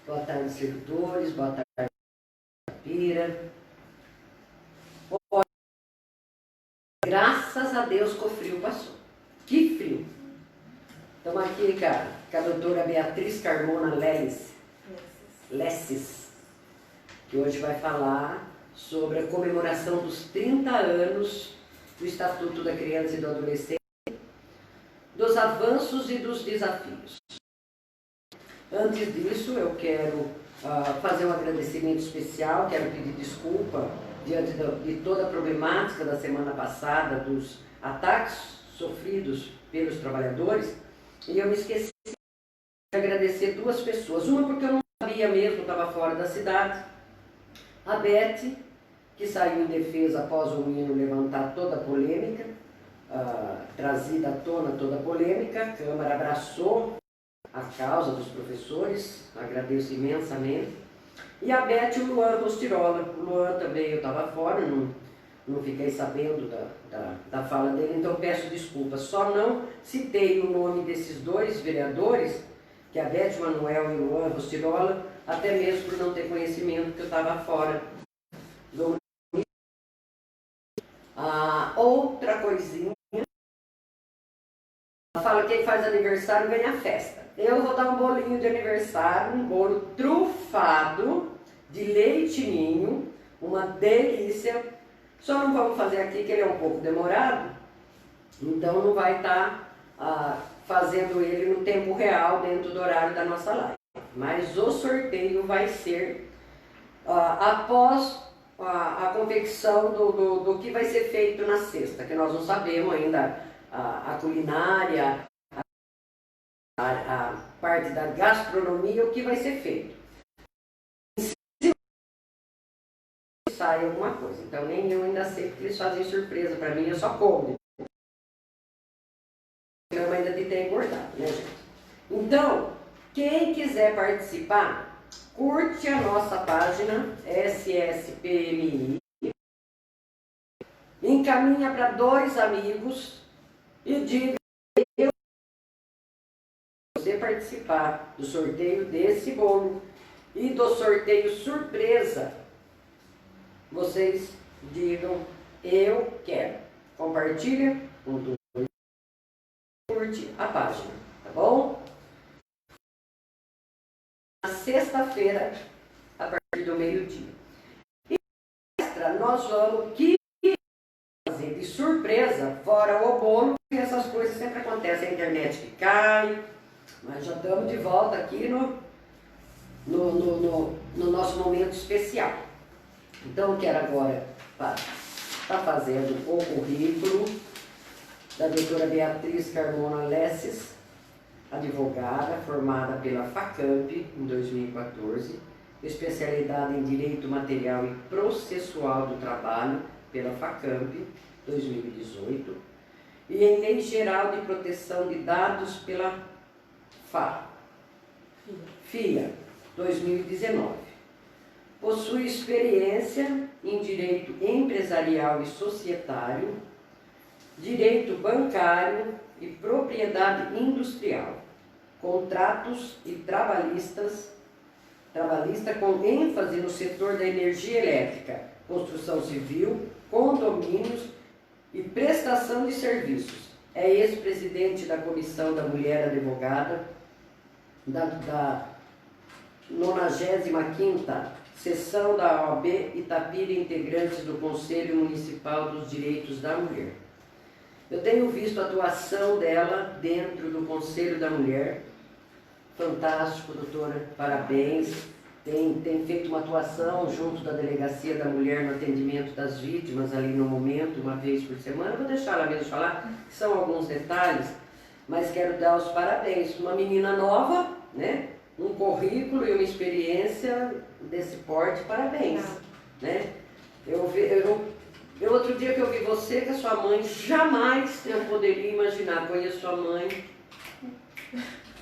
Boa tarde, servidores. Boa tarde, Pira. Graças a Deus que o frio passou. Que frio! Estamos aqui com a doutora Beatriz Carmona Lesses, que hoje vai falar sobre a comemoração dos 30 anos do Estatuto da Criança e do Adolescente, dos avanços e dos desafios. Antes disso, eu quero fazer um agradecimento especial, quero pedir desculpa diante de toda a problemática da semana passada, dos ataques sofridos pelos trabalhadores, e eu me esqueci de agradecer duas pessoas. Uma porque eu não sabia mesmo, estava fora da cidade, a Beth, que saiu em defesa após o menino levantar toda a polêmica, trazida à tona toda a polêmica. A Câmara abraçou a causa dos professores, agradeço imensamente. E a Beth e o Luan Rostirola. O Luan também eu estava fora, não fiquei sabendo da fala dele, então peço desculpas. Só não citei o nome desses dois vereadores, que é a Beth Manuel e o Luan Rostirola, até mesmo por não ter conhecimento que eu estava fora do outra coisinha, fala que quem faz aniversário ganha festa. Eu vou dar um bolinho de aniversário, um bolo trufado de leite ninho, uma delícia. Só não vamos fazer aqui que ele é um pouco demorado, então não vai estar fazendo ele no tempo real dentro do horário da nossa live. Mas o sorteio vai ser após a confecção do que vai ser feito na sexta, que nós não sabemos ainda a culinária, a parte da gastronomia, o que vai ser feito. Se sai alguma coisa, então nem eu ainda sei, porque eles fazem surpresa para mim, eu só como. Eu ainda tentei engordar, né, gente? Então, quem quiser participar, curte a nossa página SSPMI, encaminha para 2 amigos e diga que você participar do sorteio desse bolo e do sorteio surpresa, vocês digam eu quero. Compartilha, curte a página, tá bom? Na sexta-feira, a partir do meio-dia. E nós vamos fazer de surpresa, fora o bolo, porque essas coisas sempre acontecem, a internet que cai, mas já estamos de volta aqui no nosso momento especial. Então eu quero agora estar fazendo o currículo da doutora Beatriz Carmona Lesses, advogada, formada pela FACAMP em 2014, especialidade em Direito Material e Processual do Trabalho pela FACAMP 2018 e em Lei Geral de Proteção de Dados pela FIA 2019. Possui experiência em Direito Empresarial e Societário, Direito Bancário e Propriedade Industrial, Contratos e Trabalhista com ênfase no setor da energia elétrica, construção civil, condomínios e prestação de serviços. É ex-presidente da Comissão da Mulher Advogada da 95ª Sessão da OAB Itapira, integrante do Conselho Municipal dos Direitos da Mulher. Eu tenho visto a atuação dela dentro do Conselho da Mulher. Fantástico, doutora, parabéns. Tem feito uma atuação junto da Delegacia da Mulher no atendimento das vítimas ali no momento, uma vez por semana. Vou deixar ela mesmo falar, que são alguns detalhes, mas quero dar os parabéns. Uma menina nova, né? Um currículo e uma experiência desse porte, parabéns. Né? Outro dia que eu vi você, que a sua mãe, jamais eu poderia imaginar, conheço sua mãe.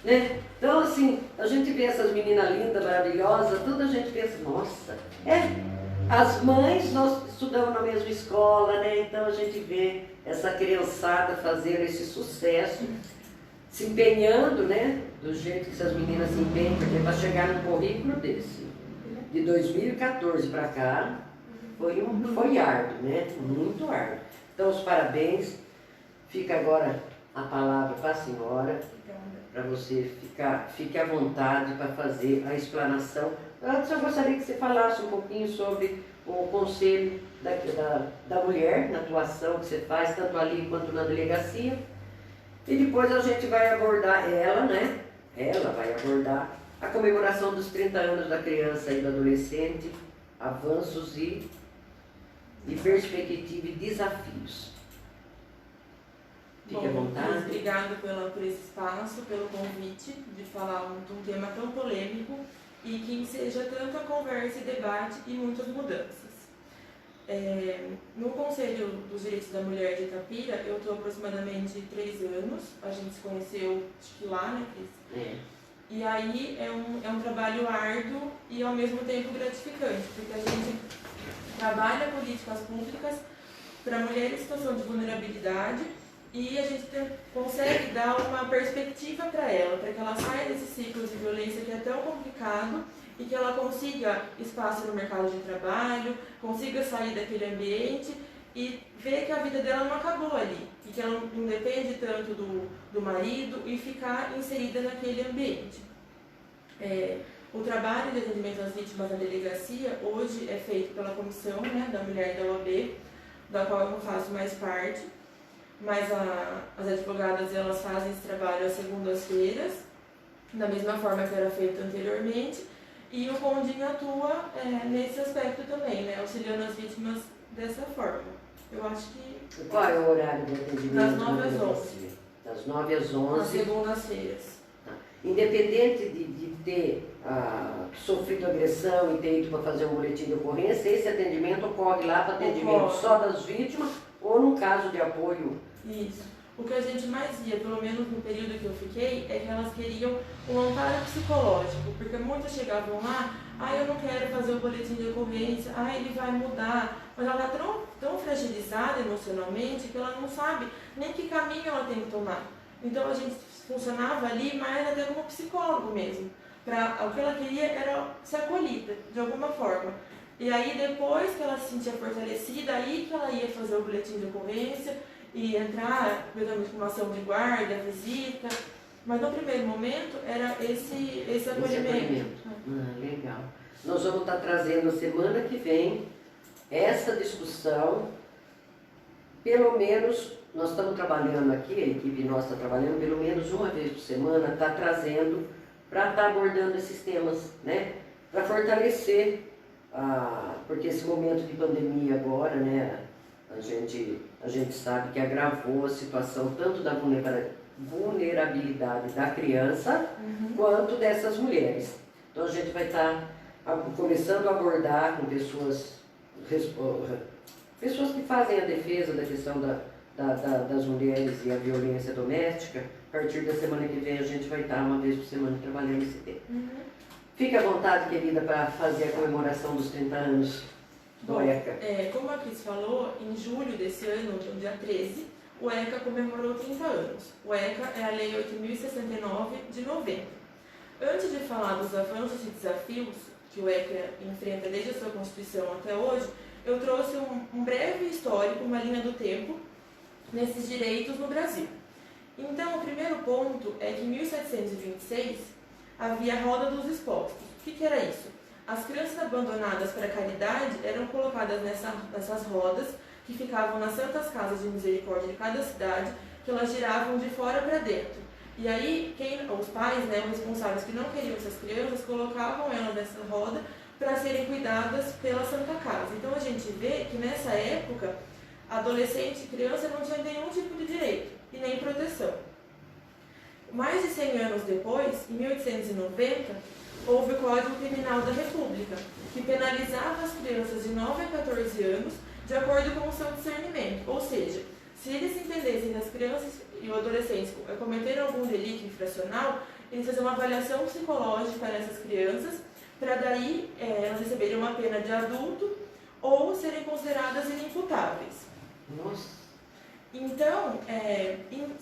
Né? Então, assim, a gente vê essas meninas lindas, maravilhosas, toda a gente pensa, nossa, as mães, nós estudamos na mesma escola, né? Então a gente vê essa criançada fazendo esse sucesso, se empenhando, né? Do jeito que essas meninas se empenham, porque para chegar num currículo desse, de 2014 para cá, foi árduo, né? Muito árduo. Então, os parabéns. Fica agora a palavra para a senhora, para você fique à vontade para fazer a explanação. Antes, eu gostaria que você falasse um pouquinho sobre o Conselho da Mulher, na atuação que você faz, tanto ali quanto na delegacia. E depois a gente vai abordar ela, né? Ela vai abordar a comemoração dos 30 anos da criança e do adolescente, avanços e perspectiva e desafios. Fique à vontade. Obrigado por esse espaço, pelo convite de falar de um tema tão polêmico e que seja tanta conversa e debate e muitas mudanças. No Conselho dos Direitos da Mulher de Itapira, eu estou aproximadamente 3 anos, a gente se conheceu, acho que lá, né, Cris? E aí é um trabalho árduo e ao mesmo tempo gratificante, porque a gente trabalha políticas públicas para mulheres em situação de vulnerabilidade e a gente consegue dar uma perspectiva para ela, para que ela saia desse ciclo de violência que é tão complicado e que ela consiga espaço no mercado de trabalho, consiga sair daquele ambiente e ver que a vida dela não acabou ali, e que ela não depende tanto do marido e ficar inserida naquele ambiente. O trabalho de atendimento às vítimas na delegacia hoje é feito pela Comissão, né, da Mulher da OAB, da qual eu não faço mais parte, mas as advogadas elas fazem esse trabalho às segundas-feiras, da mesma forma que era feito anteriormente, e o Condinho atua nesse aspecto também, né, auxiliando as vítimas dessa forma. Eu acho que... Qual é o horário de atendimento? Das 9 às 11. Das 9 às 11. Nas segundas-feiras. Independente de ter sofrido agressão e ter ido para fazer um boletim de ocorrência, esse atendimento ocorre lá para atendimento só das vítimas ou no caso de apoio? Isso. O que a gente mais via, pelo menos no período que eu fiquei, é que elas queriam um amparo psicológico, porque muitas chegavam lá, eu não quero fazer o boletim de ocorrência, ele vai mudar, mas ela está tão fragilizada emocionalmente que ela não sabe nem que caminho ela tem que tomar. Então a gente funcionava ali mais até como psicólogo mesmo. O que ela queria era ser acolhida, de alguma forma. E aí depois que ela se sentia fortalecida, aí que ela ia fazer o boletim de ocorrência e entrar, exatamente, com uma ação de guarda, visita. Mas no primeiro momento era esse acolhimento. Legal. Nós vamos estar trazendo a semana que vem essa discussão, pelo menos, nós estamos trabalhando aqui, a equipe nossa está trabalhando pelo menos uma vez por semana, está trazendo para estar abordando esses temas, né? Para fortalecer, porque esse momento de pandemia agora, né? A gente sabe que agravou a situação tanto da vulnerabilidade da criança quanto dessas mulheres. Então a gente vai estar começando a abordar com pessoas que fazem a defesa da questão das mulheres e a violência doméstica. A partir da semana que vem a gente vai estar uma vez por semana trabalhando esse tema. Fique à vontade, querida, para fazer a comemoração dos 30 anos do ECA. Como a Cris falou, em julho desse ano, no dia 13, o ECA comemorou 30 anos. O ECA é a Lei 8.069 de 90. Antes de falar dos avanços e desafios que o ECA enfrenta desde a sua Constituição até hoje, eu trouxe um breve histórico, uma linha do tempo, nesses direitos no Brasil. Então, o primeiro ponto é que em 1726 havia a Roda dos Expostos. O que era isso? As crianças abandonadas para a caridade eram colocadas nessas rodas que ficavam nas santas casas de misericórdia de cada cidade, que elas giravam de fora para dentro. E aí, os pais, né, os responsáveis que não queriam essas crianças, colocavam elas nessa roda para serem cuidadas pela Santa Casa. Então a gente vê que nessa época, adolescente e criança não tinham nenhum tipo de direito e nem proteção. Mais de 100 anos depois, em 1890, houve o Código Criminal da República, que penalizava as crianças de 9 a 14 anos de acordo com o seu discernimento. Ou seja, se eles entendessem que as crianças e os adolescentes cometeram algum delito infracional, eles faziam uma avaliação psicológica nessas crianças, para daí elas receberem uma pena de adulto ou serem consideradas inimputáveis. Nossa! Então,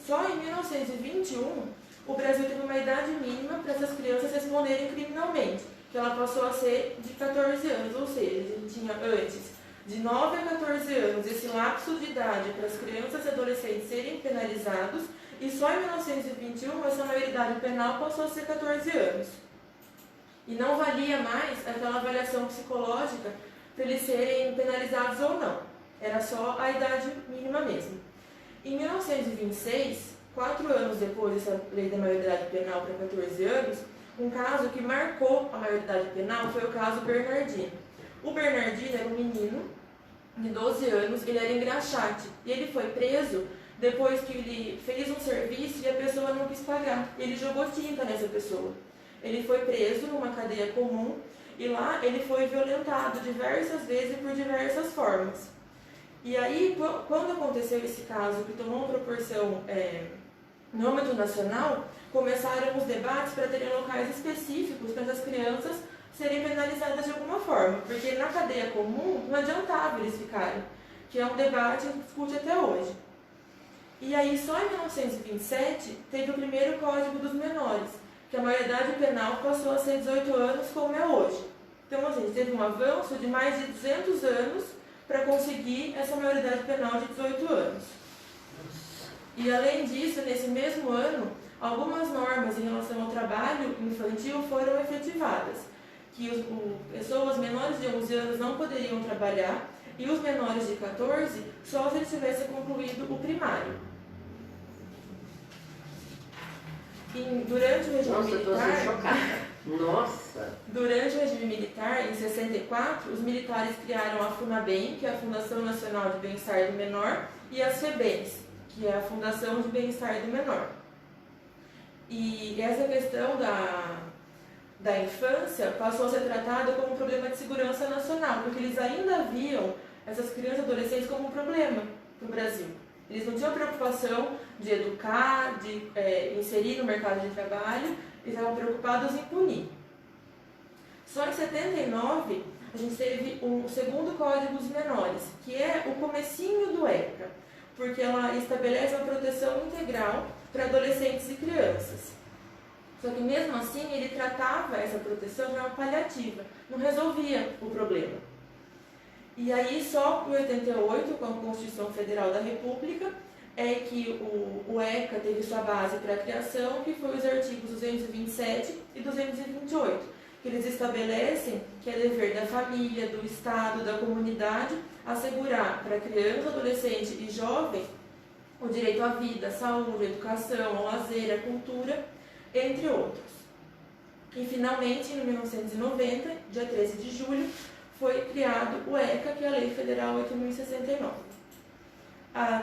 só em 1921 o Brasil teve uma idade mínima para essas crianças responderem criminalmente, que ela passou a ser de 14 anos, ou seja, a gente tinha antes de 9 a 14 anos esse lapso de idade para as crianças e adolescentes serem penalizados, e só em 1921 essa maioridade penal passou a ser 14 anos. E não valia mais aquela avaliação psicológica para eles serem penalizados ou não. Era só a idade mínima mesmo. Em 1926, 4 anos depois dessa lei da maioridade penal para 14 anos, um caso que marcou a maioridade penal foi o caso Bernardino. O Bernardino era um menino de 12 anos, ele era engraxate, e ele foi preso depois que ele fez um serviço e a pessoa não quis pagar. Ele jogou tinta nessa pessoa. Ele foi preso numa cadeia comum e lá ele foi violentado diversas vezes e por diversas formas. E aí, quando aconteceu esse caso, que tomou uma proporção no âmbito nacional, começaram os debates para terem locais específicos para essas crianças serem penalizadas de alguma forma, porque na cadeia comum não adiantava eles ficarem, que é um debate que discute até hoje. E aí, só em 1927, teve o primeiro Código dos Menores, que a maioridade penal passou a ser 18 anos, como é hoje. Então, assim, teve um avanço de mais de 200 anos para conseguir essa maioridade penal de 18 anos. E, além disso, nesse mesmo ano, algumas normas em relação ao trabalho infantil foram efetivadas, que pessoas menores de 11 anos não poderiam trabalhar e os menores de 14 só se eles tivessem concluído o primário. Durante o regime militar, Durante o regime militar, em 64, os militares criaram a FUNABEM, que é a Fundação Nacional de Bem-Estar do Menor, e as FEBEMs, que é a Fundação de Bem-Estar do Menor. E essa questão da infância passou a ser tratada como um problema de segurança nacional, porque eles ainda viam essas crianças e adolescentes como um problema para o Brasil. Eles não tinham preocupação de educar, de inserir no mercado de trabalho, eles estavam preocupados em punir. Só em 79, a gente teve o segundo Código dos Menores, que é o comecinho do ECA, porque ela estabelece uma proteção integral para adolescentes e crianças. Só que mesmo assim, ele tratava essa proteção de uma paliativa, não resolvia o problema. E aí, só em 88, com a Constituição Federal da República, é que o ECA teve sua base para a criação, que foi os artigos 227 e 228, que eles estabelecem que é dever da família, do Estado, da comunidade, assegurar para criança, adolescente e jovem o direito à vida, à saúde, à educação, ao lazer, à cultura, entre outros. E, finalmente, em 1990, dia 13 de julho, foi criado o ECA, que é a Lei Federal 8.069.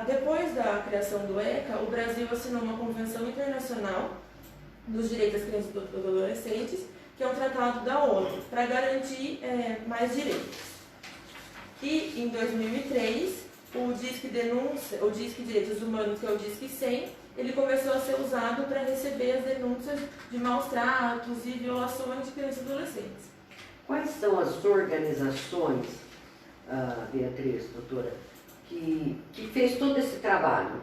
Depois da criação do ECA, o Brasil assinou uma Convenção Internacional dos Direitos das Crianças e dos Adolescentes, que é um tratado da ONU, para garantir mais direitos. E, em 2003, o Disque Direitos Humanos, que é o Disque 100, ele começou a ser usado para receber as denúncias de maus tratos e violações de crianças e adolescentes. Quais são as organizações, Beatriz, doutora, que fez todo esse trabalho?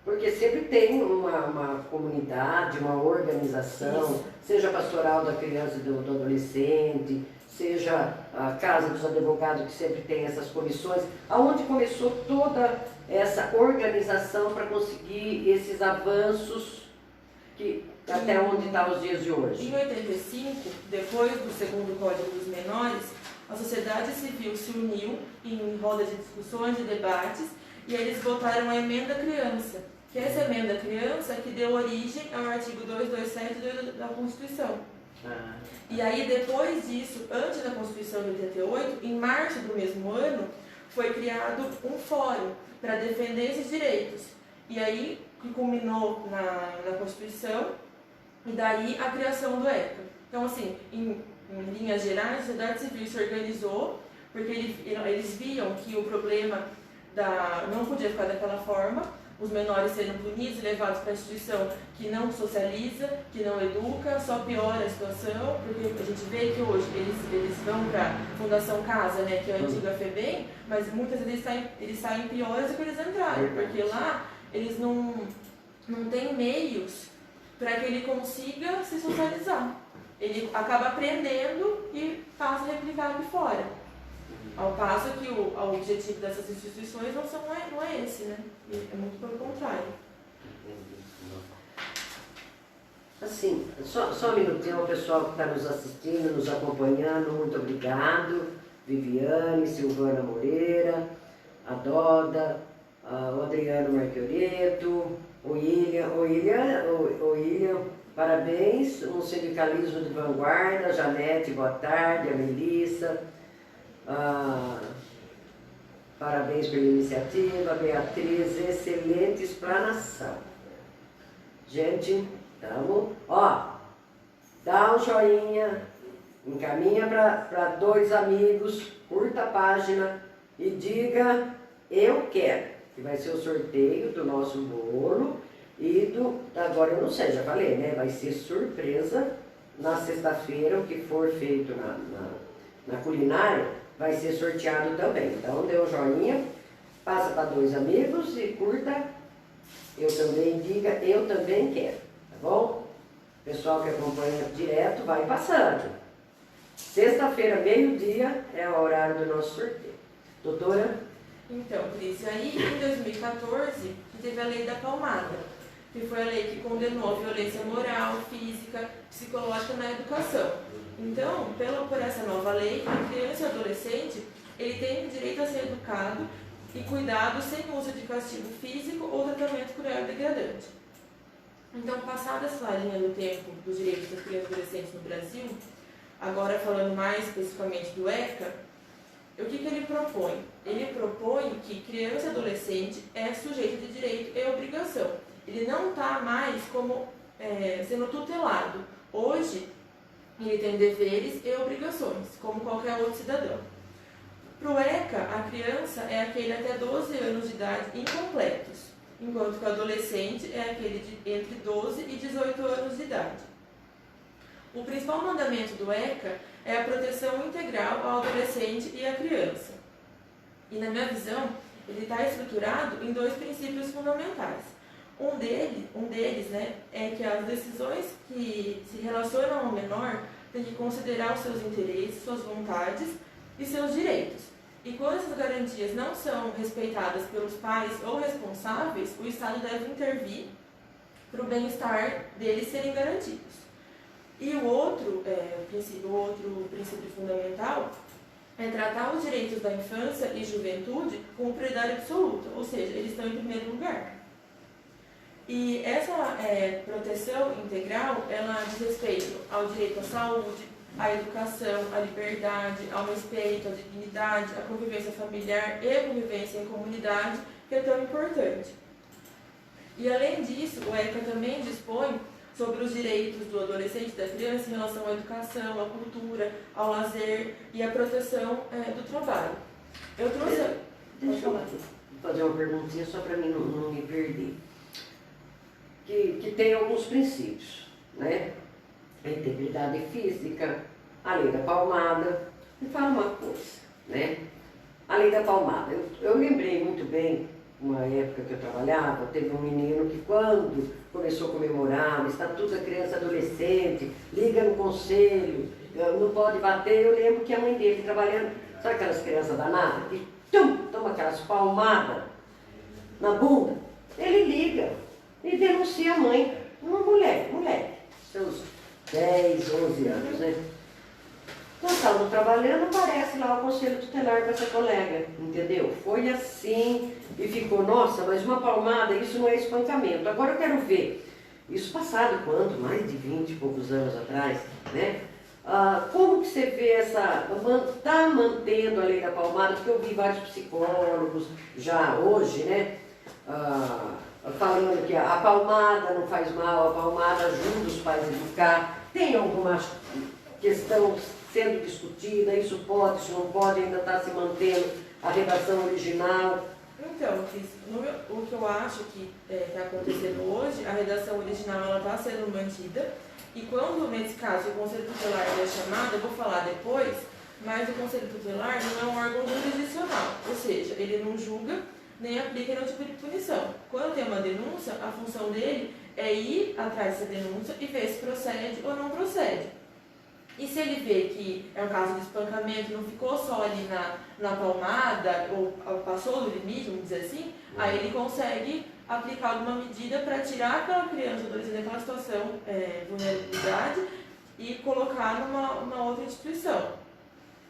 Porque sempre tem uma comunidade, uma organização, isso, seja a Pastoral da Criança e do Adolescente, seja a Casa dos Advogados, que sempre tem essas comissões. Aonde começou toda essa organização para conseguir esses avanços até onde está os dias de hoje? Em 85, depois do segundo Código dos Menores, a sociedade civil se uniu em rodas de discussões e debates, e eles votaram a Emenda Criança, que é essa Emenda Criança que deu origem ao artigo 227 da Constituição. E aí, depois disso, antes da Constituição de 88, em março do mesmo ano, foi criado um fórum para defender esses direitos. E aí, que culminou na Constituição, e daí a criação do ECA. Então, assim, em linhas gerais, a sociedade civil se organizou, porque eles viam que o problema não podia ficar daquela forma, os menores sendo punidos e levados para a instituição que não socializa, que não educa, só piora a situação, porque a gente vê que hoje eles vão para a Fundação Casa, né, que é a antiga FEBEM, mas muitas vezes eles saem piores do que eles entraram, porque lá eles não têm meios para que ele consiga se socializar. Ele acaba aprendendo e passa a replicar aqui fora. Ao passo que o objetivo dessas instituições não é esse, né? É muito pelo contrário. Assim, só um minutinho ao pessoal que está nos assistindo, nos acompanhando, muito obrigado. Viviane, Silvana Moreira, a Doda, o Adriano Marquioreto, o William, parabéns, um sindicalismo de vanguarda, Janete, boa tarde, a Melissa, parabéns pela iniciativa, Beatriz, excelente explanação. Gente, dá um joinha, encaminha para 2 amigos, curta a página e diga eu quero, que vai ser o sorteio do nosso bolo e agora eu não sei, já falei, né? Vai ser surpresa na sexta-feira, o que for feito na culinária vai ser sorteado também. Então dê um joinha, passa para 2 amigos e curta, eu também diga eu também quero, tá bom? Pessoal que acompanha direto, vai passando. Sexta-feira, meio-dia, é o horário do nosso sorteio. Doutora? Então, Cris, aí em 2014 teve a lei da palmada, que foi a lei que condenou a violência moral, física, psicológica na educação. Então, por essa nova lei, a criança e o adolescente, ele tem direito a ser educado e cuidado sem uso de castigo físico ou tratamento cruel e degradante. Então, passada essa linha do tempo dos direitos das crianças e adolescentes no Brasil, agora falando mais especificamente do ECA, o que ele propõe? Ele propõe que criança e adolescente é sujeito de direito e obrigação. Ele não está mais como sendo tutelado. Hoje, ele tem deveres e obrigações, como qualquer outro cidadão. Para o ECA, a criança é aquele até 12 anos de idade incompletos, enquanto que o adolescente é aquele entre 12 e 18 anos de idade. O principal mandamento do ECA é a proteção integral ao adolescente e à criança. E, na minha visão, ele está estruturado em 2 princípios fundamentais. Um deles, né, é que as decisões que se relacionam ao menor têm que considerar os seus interesses, suas vontades e seus direitos. E quando essas garantias não são respeitadas pelos pais ou responsáveis, o Estado deve intervir para o bem-estar deles serem garantidos. E o outro princípio fundamental é tratar os direitos da infância e juventude como prioridade absoluta, ou seja, eles estão em primeiro lugar. E essa proteção integral, ela diz respeito ao direito à saúde, à educação, à liberdade, ao respeito, à dignidade, à convivência familiar e à convivência em comunidade, que é tão importante. E além disso, o ECA também dispõe sobre os direitos do adolescente e da criança em relação à educação, à cultura, ao lazer e à proteção do trabalho. Eu trouxe... Deixa eu fazer uma perguntinha só para mim não me perder. Que tem alguns princípios, né? A integridade física, a lei da palmada. Me fala uma coisa, né? A lei da palmada. Eu lembrei muito bem, uma época que eu trabalhava, teve um menino que quando começou a comemorar o Estatuto da Criança e Adolescente, liga no conselho, não pode bater, eu lembro que a mãe dele trabalhando, sabe aquelas crianças danadas? Que toma aquelas palmadas na bunda, ele liga e denuncia a mãe, uma moleque, seus 10, 11 anos, né? Nós estávamos trabalhando, aparece lá o conselho tutelar com essa colega, entendeu? Foi assim e ficou, nossa, mas uma palmada, isso não é espancamento. Agora eu quero ver, isso passado quanto? Mais de 20 e poucos anos atrás, né? Como que você vê está mantendo a lei da palmada? Porque eu vi vários psicólogos já hoje, né? Falando que a palmada não faz mal, a palmada ajuda os pais a educar. Tem alguma questão sendo discutida, isso pode, isso não pode, ainda está se mantendo a redação original? Então, o que eu acho que está acontecendo hoje, a redação original está sendo mantida, e quando, nesse caso, o Conselho Tutelar é chamado, eu vou falar depois, mas o Conselho Tutelar não é um órgão jurisdicional, ou seja, ele não julga nem aplica nenhum tipo de punição. Quando tem uma denúncia, a função dele é ir atrás dessa denúncia e ver se procede ou não procede. E se ele vê que é um caso de espancamento, não ficou só ali na palmada, ou passou do limite, vamos dizer assim, aí ele consegue aplicar alguma medida para tirar aquela criança ou adolescente daquela situação de vulnerabilidade e colocar numa outra instituição.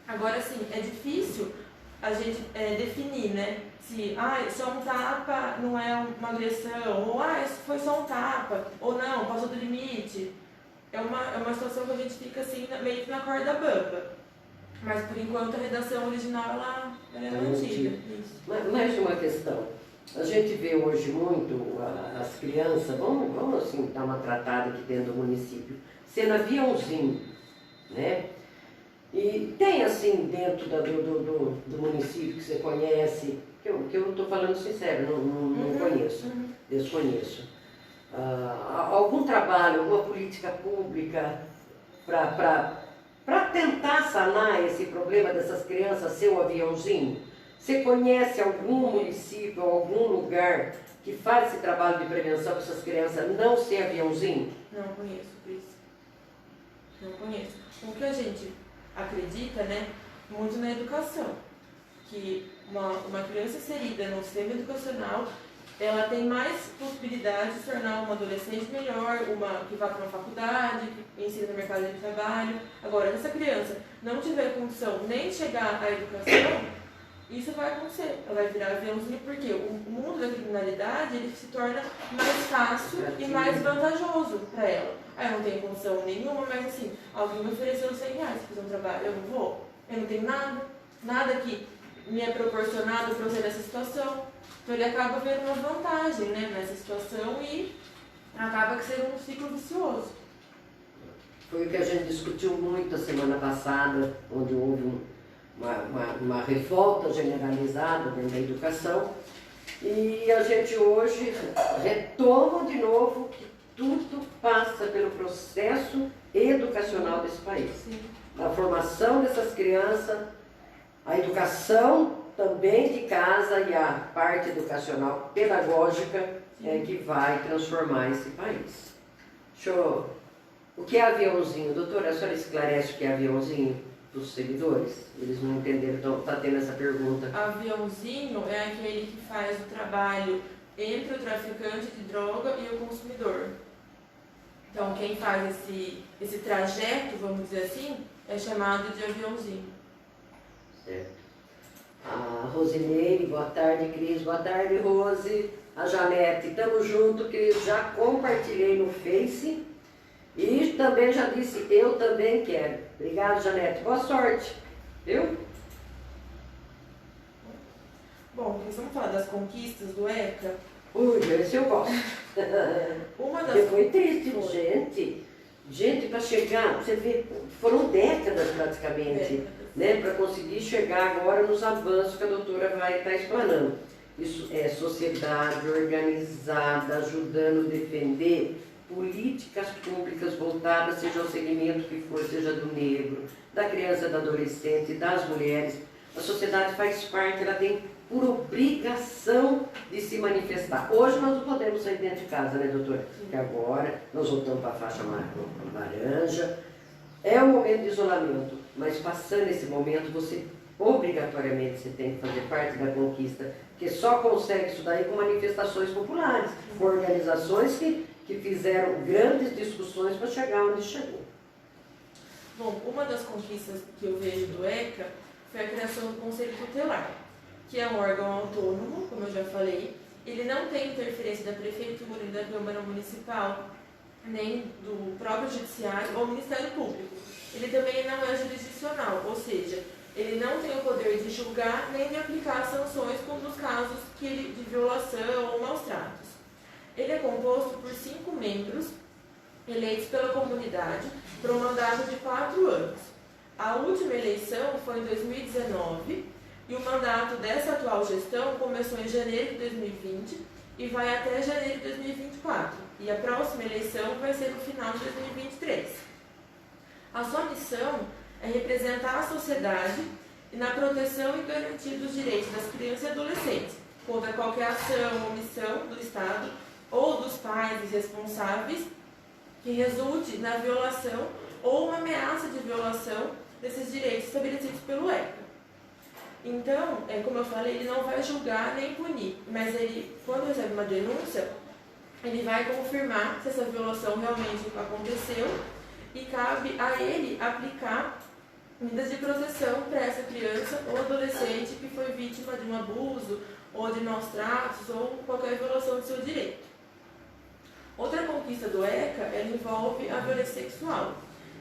Agora, assim, é difícil a gente definir, né? Se só um tapa não é uma agressão, ou foi só um tapa, ou não, passou do limite. É uma situação que a gente fica assim, meio que na corda bamba. Mas por enquanto a redação original ela é mantida. Mais uma questão. A gente vê hoje muito as crianças, vamos assim dar uma tratada aqui dentro do município, sendo aviãozinho, né? E tem assim dentro do município que você conhece, que eu estou falando sincero, não conheço, desconheço. Algum trabalho, alguma política pública para tentar sanar esse problema dessas crianças ser o aviãozinho? Você conhece algum município, algum lugar que faz esse trabalho de prevenção para essas crianças não ser aviãozinho? Não conheço, Cris. Não conheço. O que a gente acredita, né, muito na educação, que uma criança inserida no sistema educacional, ela tem mais possibilidade de se tornar uma adolescente melhor, uma que vá para uma faculdade, que ensina no mercado de trabalho. Agora, se essa criança não tiver condição nem de chegar à educação, isso vai acontecer. Ela vai virar aviãozinho porque o mundo da criminalidade ele se torna mais fácil e mais vantajoso para ela. Aí eu não tenho condição nenhuma, mas assim, alguém me ofereceu R$100 para fazer um trabalho, eu não vou. Eu não tenho nada que me é proporcionado para eu ser nessa situação. Então ele acaba vendo uma vantagem, né, nessa situação e acaba sendo um ciclo vicioso. Foi o que a gente discutiu muito a semana passada, onde houve uma revolta generalizada dentro da educação, e a gente hoje retoma de novo que tudo passa pelo processo educacional desse país. Sim. A formação dessas crianças, a educação também de casa e a parte educacional pedagógica é que vai transformar esse país. O que é aviãozinho? Doutora, a senhora esclarece o que é aviãozinho para os seguidores? Eles não entenderam, então está tendo essa pergunta. Aviãozinho é aquele que faz o trabalho entre o traficante de droga e o consumidor. Então, quem faz esse trajeto, vamos dizer assim, é chamado de aviãozinho. Certo. A Rosineire, boa tarde, Cris. Boa tarde, Rose. A Janete, tamo junto, Cris. Já compartilhei no Face e também já disse, eu também quero. Obrigado, Janete. Boa sorte. Viu? Bom, vamos falar das conquistas do ECA. Ui, esse eu gosto. Foi triste, gente. Gente, para chegar, você vê, foram décadas praticamente, né, para conseguir chegar agora nos avanços que a doutora vai estar explanando. Isso é sociedade organizada, ajudando a defender políticas públicas voltadas, seja ao segmento que for, seja do negro, da criança, da adolescente, das mulheres. A sociedade faz parte, ela tem por obrigação de se manifestar. Hoje nós não podemos sair dentro de casa, né, doutora? Porque agora nós voltamos para a faixa laranja. É um momento de isolamento, mas passando esse momento, você obrigatoriamente você tem que fazer parte da conquista, porque só consegue isso daí com manifestações populares, com organizações que fizeram grandes discussões para chegar onde chegou. Bom, uma das conquistas que eu vejo do ECA foi a criação do Conselho Tutelar, que é um órgão autônomo, como eu já falei. Ele não tem interferência da Prefeitura, nem da Câmara Municipal, nem do próprio Judiciário ou Ministério Público. Ele também não é jurisdicional, ou seja, ele não tem o poder de julgar nem de aplicar sanções contra os casos de violação ou maus tratos. Ele é composto por 5 membros eleitos pela comunidade por um mandato de 4 anos. A última eleição foi em 2019 e o mandato dessa atual gestão começou em janeiro de 2020 e vai até janeiro de 2024. E a próxima eleição vai ser no final de 2023. A sua missão é representar a sociedade na proteção e garantia dos direitos das crianças e adolescentes contra qualquer ação ou omissão do Estado ou dos pais responsáveis que resulte na violação ou uma ameaça de violação desses direitos estabelecidos pelo ECA. Então, como eu falei, ele não vai julgar nem punir, mas ele, quando recebe uma denúncia, ele vai confirmar se essa violação realmente aconteceu e cabe a ele aplicar medidas de proteção para essa criança ou adolescente que foi vítima de um abuso ou de maus tratos ou qualquer violação de seu direito. Outra conquista do ECA, ela envolve a violência sexual,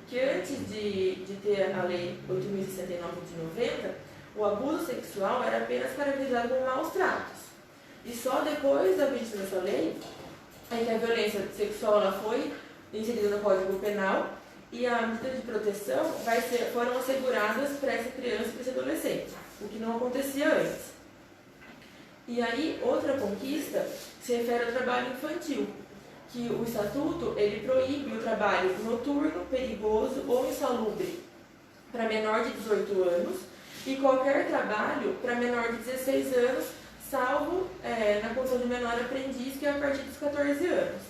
que antes de ter a Lei 8.069 de 90, o abuso sexual era apenas caracterizado como maus tratos. E só depois da vigência dessa lei é que a violência sexual ela foi inserida no Código Penal e a medida de proteção foram asseguradas para essa criança e para esse adolescente, o que não acontecia antes. E aí, outra conquista se refere ao trabalho infantil, que o Estatuto ele proíbe o trabalho noturno, perigoso ou insalubre para menor de 18 anos e qualquer trabalho para menor de 16 anos, salvo na condição de menor aprendiz, que é a partir dos 14 anos.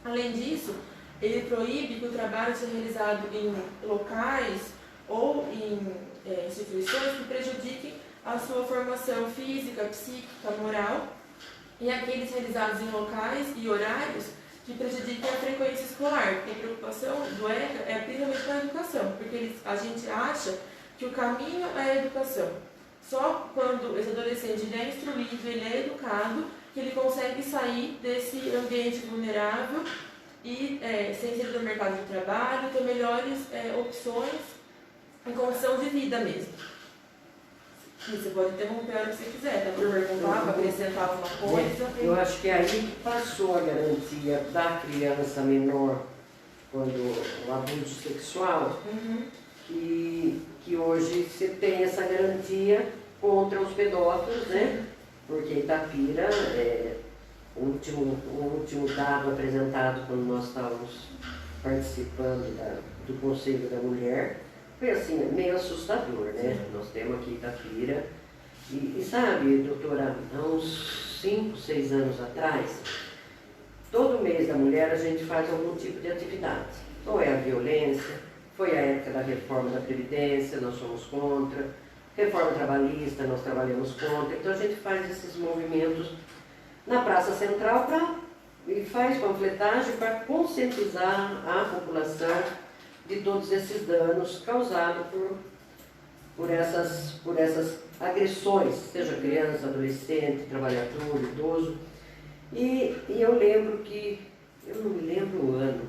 Além disso, ele proíbe que o trabalho seja realizado em locais ou em instituições que prejudiquem a sua formação física, psíquica, moral, e aqueles realizados em locais e horários que prejudiquem a frequência escolar, porque a preocupação do ECA é principalmente com a educação, porque a gente acha que o caminho é a educação. Só quando esse adolescente ele é instruído, ele é educado, que ele consegue sair desse ambiente vulnerável e ser inserido no mercado de trabalho, ter melhores opções em condição de vida mesmo. E você pode interromper a hora que você quiser, tá? Para perguntar, para acrescentar alguma coisa. Eu acho que é aí que passou a garantia da criança menor quando o abuso sexual, que hoje você tem essa garantia contra os pedófilos, né? Porque Itapira, o último dado apresentado quando nós estávamos participando do Conselho da Mulher, foi assim, meio assustador, né? Nós temos aqui Itapira e sabe, doutora, há uns 5, 6 anos atrás, todo mês da mulher a gente faz algum tipo de atividade. Ou é a violência, foi a época da reforma da Previdência, nós somos contra, reforma trabalhista, nós trabalhamos contra, então a gente faz esses movimentos na Praça Central e faz panfletagem para conscientizar a população de todos esses danos causados por essas agressões, seja criança, adolescente, trabalhador, idoso. E eu lembro que, eu não me lembro o ano,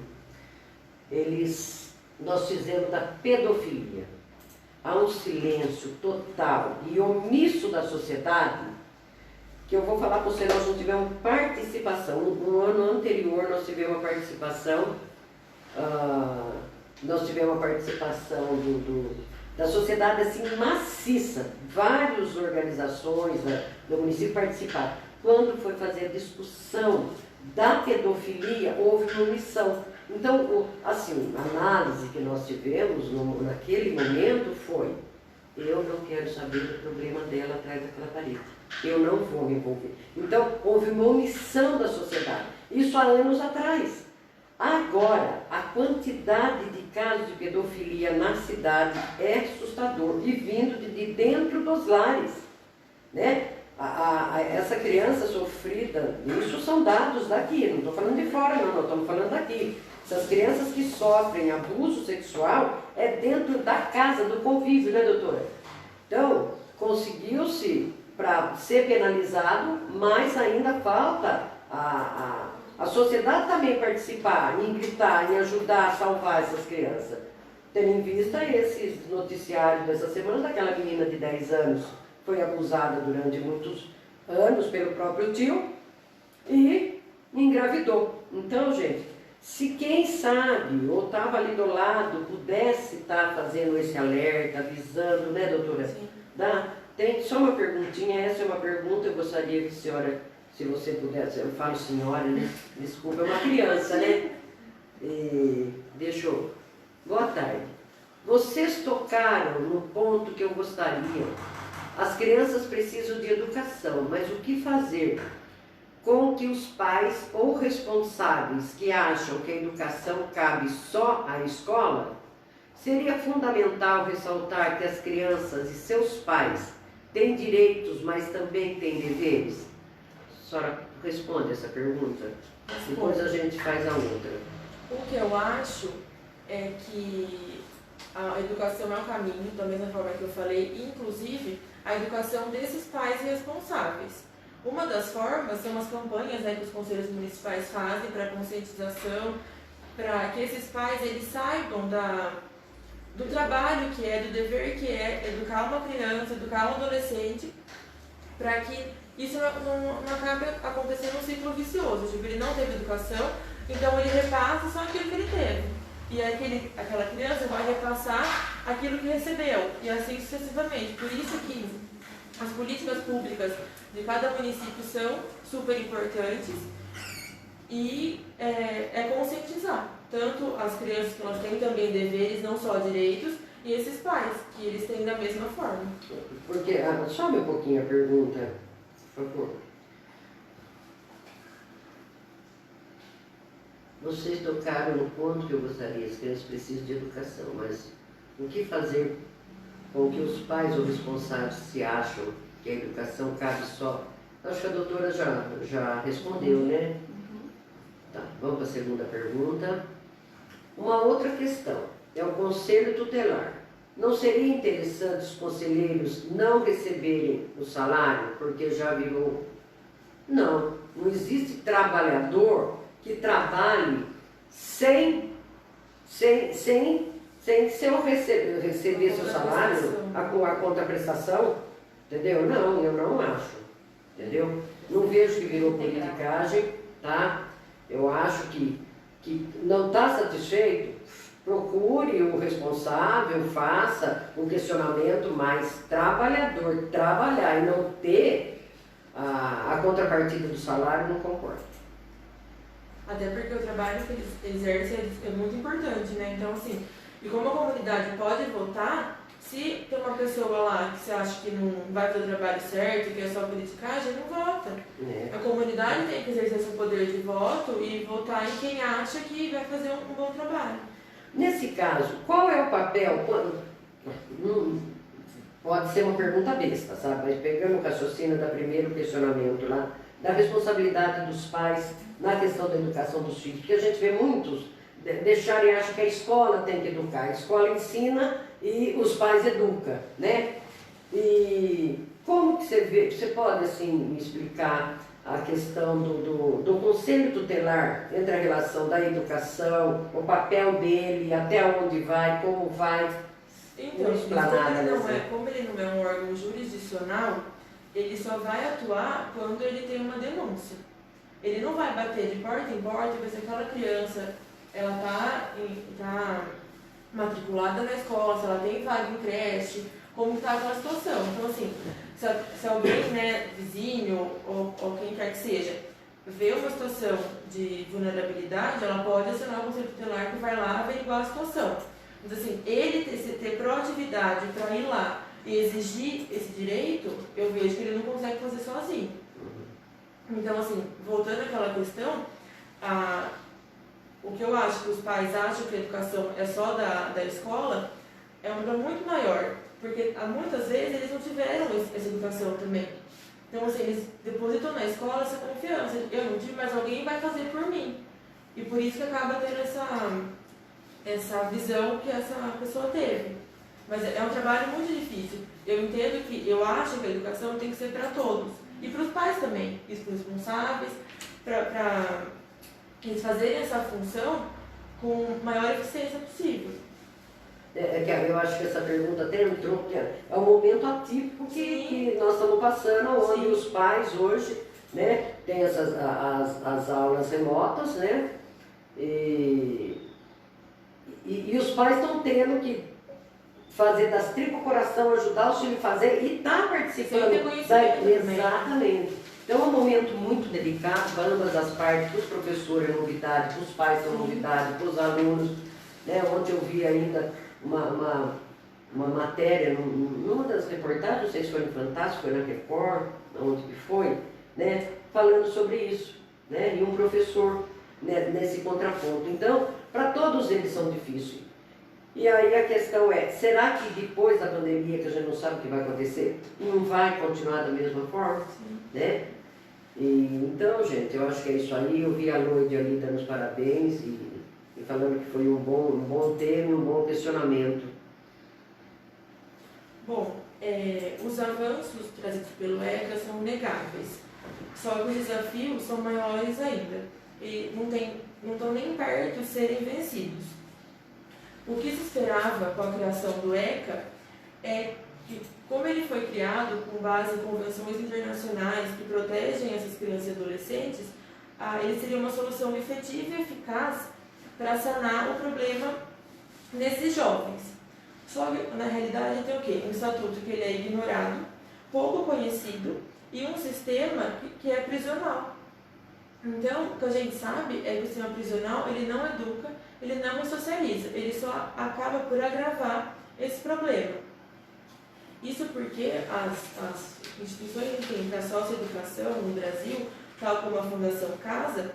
nós fizemos da pedofilia. Há um silêncio total e omisso da sociedade, que eu vou falar para você, nós não tivemos participação. No ano anterior nós tivemos a participação, da sociedade assim maciça, várias organizações do município participaram. Quando foi fazer a discussão da pedofilia, houve uma omissão. Então, assim, a análise que nós tivemos naquele momento foi: eu não quero saber do problema dela atrás daquela parede, eu não vou me envolver. Então, houve uma omissão da sociedade, isso há anos atrás. Agora, a quantidade de casos de pedofilia na cidade é assustador e vindo de dentro dos lares, né? Essa criança sofrida, isso são dados daqui, não estou falando de fora não, nós estamos falando daqui. Essas crianças que sofrem abuso sexual é dentro da casa, do convívio, né, doutora? Então, conseguiu-se para ser penalizado, mas ainda falta a sociedade também participar, em gritar, em ajudar a salvar essas crianças. Tendo em vista esses noticiários dessa semana daquela menina de 10 anos, foi abusada durante muitos anos pelo próprio tio e engravidou. Então, gente, se quem sabe ou estava ali do lado pudesse estar fazendo esse alerta, avisando, né, doutora? Sim. Tem só uma perguntinha, essa é uma pergunta, eu gostaria que a senhora, se você pudesse, eu falo senhora, né? Desculpa, é uma criança, né? Boa tarde. Vocês tocaram no ponto que eu gostaria. As crianças precisam de educação, mas o que fazer com que os pais ou responsáveis que acham que a educação cabe só à escola, seria fundamental ressaltar que as crianças e seus pais têm direitos, mas também têm deveres? A senhora responde essa pergunta? Depois a gente faz a outra. O que eu acho é que a educação é o caminho, da mesma forma que eu falei, inclusive a educação desses pais responsáveis. Uma das formas são as campanhas, né, que os conselhos municipais fazem para conscientização, para que esses pais eles saibam do trabalho que é, do dever que é educar uma criança, educar um adolescente, para que isso não acabe acontecendo um ciclo vicioso. Tipo, ele não teve educação, então ele repassa só aquilo que ele teve. E aquela criança vai repassar aquilo que recebeu, e assim sucessivamente. Por isso que as políticas públicas de cada município são super importantes e é conscientizar tanto as crianças, que elas têm também deveres, não só direitos, e esses pais, que eles têm da mesma forma. Porque, sobe um pouquinho a pergunta, por favor. Vocês tocaram no ponto que eu gostaria, as crianças precisam de educação, mas o que fazer com que os pais ou responsáveis se acham que a educação cabe só? Acho que a doutora já respondeu, né? Tá, vamos para a segunda pergunta. Uma outra questão é o conselho tutelar. Não seria interessante os conselheiros não receberem o salário, porque já virou... Não existe trabalhador que trabalhe sem receber seu salário, a contraprestação, entendeu? Não, eu não acho, entendeu? Não vejo que virou politicagem, tá? Eu acho que não está satisfeito, procure o responsável, faça um questionamento, mas trabalhador trabalhar e não ter a contrapartida do salário, não concordo. Até porque o trabalho que eles exercem é muito importante, né? Então, assim, e como a comunidade pode votar, se tem uma pessoa lá que você acha que não vai fazer o trabalho certo, que é só politicagem, não vota. A comunidade tem que exercer seu poder de voto e votar em quem acha que vai fazer um bom trabalho. Nesse caso, qual é o papel? Pode ser uma pergunta besta, sabe? Mas pegando o raciocínio do primeiro questionamento lá, da responsabilidade dos pais na questão da educação dos filhos, porque a gente vê muitos deixarem, acham que a escola tem que educar, a escola ensina e os pais educam, né? E como que você vê, você pode assim me explicar a questão do conselho tutelar entre a relação da educação, o papel dele, até onde vai, como vai? Então, como ele não é um órgão jurisdicional, ele só vai atuar quando ele tem uma denúncia. Ele não vai bater de porta em porta e ver se aquela criança ela tá matriculada na escola, se ela tem vaga em creche, como está aquela situação. Então, assim, se alguém, né, vizinho ou quem quer que seja, vê uma situação de vulnerabilidade, ela pode acionar o conselho tutelar que vai lá averiguar a situação. Mas, assim, ele ter proatividade para ir lá e exigir esse direito, eu vejo que ele não consegue fazer sozinho. Então, assim, voltando àquela questão, o que eu acho que os pais acham que a educação é só da escola é um problema muito maior, porque muitas vezes eles não tiveram essa educação também. Então, assim, eles depositam na escola essa confiança. Eu não tive, mas alguém vai fazer por mim. E por isso que acaba tendo essa visão que essa pessoa teve. Mas é um trabalho muito difícil. Eu acho que a educação tem que ser para todos. E para os pais também, e para os responsáveis, para eles fazerem essa função com maior eficiência possível. Eu acho que essa pergunta até entrou, porque é um momento atípico que nós estamos passando, onde os pais hoje, né, têm as aulas remotas, né, e os pais estão tendo que fazer das tripas coração, ajudar os filhos a fazer e está participando. Exatamente. Então é um momento muito delicado para ambas as partes, para os professores é novidade, para os pais são novidade, para os alunos. Né? Ontem eu vi ainda uma matéria, numa das reportagens, não sei se foi no Fantástico, foi na Record, onde que foi, né? falando sobre isso, né? E um professor, né, nesse contraponto. Então, para todos eles são difíceis. E aí a questão é, será que depois da pandemia, que a gente não sabe o que vai acontecer, não vai continuar da mesma forma? Né? Então, gente, eu acho que é isso aí. Eu vi a Loide ali dando os parabéns e falando que foi um bom tema, um bom questionamento. Bom, os avanços trazidos pelo ECA são negáveis, só que os desafios são maiores ainda e não estão nem perto de serem vencidos. O que se esperava com a criação do ECA é que, como ele foi criado com base em convenções internacionais que protegem essas crianças e adolescentes, ele seria uma solução efetiva e eficaz para sanar o problema nesses jovens. Só que, na realidade, tem o quê? Um estatuto que ele é ignorado, pouco conhecido e um sistema que é prisional. Então, o que a gente sabe é que o sistema prisional ele não educa, ele não socializa, ele só acaba por agravar esse problema. Isso porque as instituições para a socioeducação no Brasil, tal como a Fundação Casa,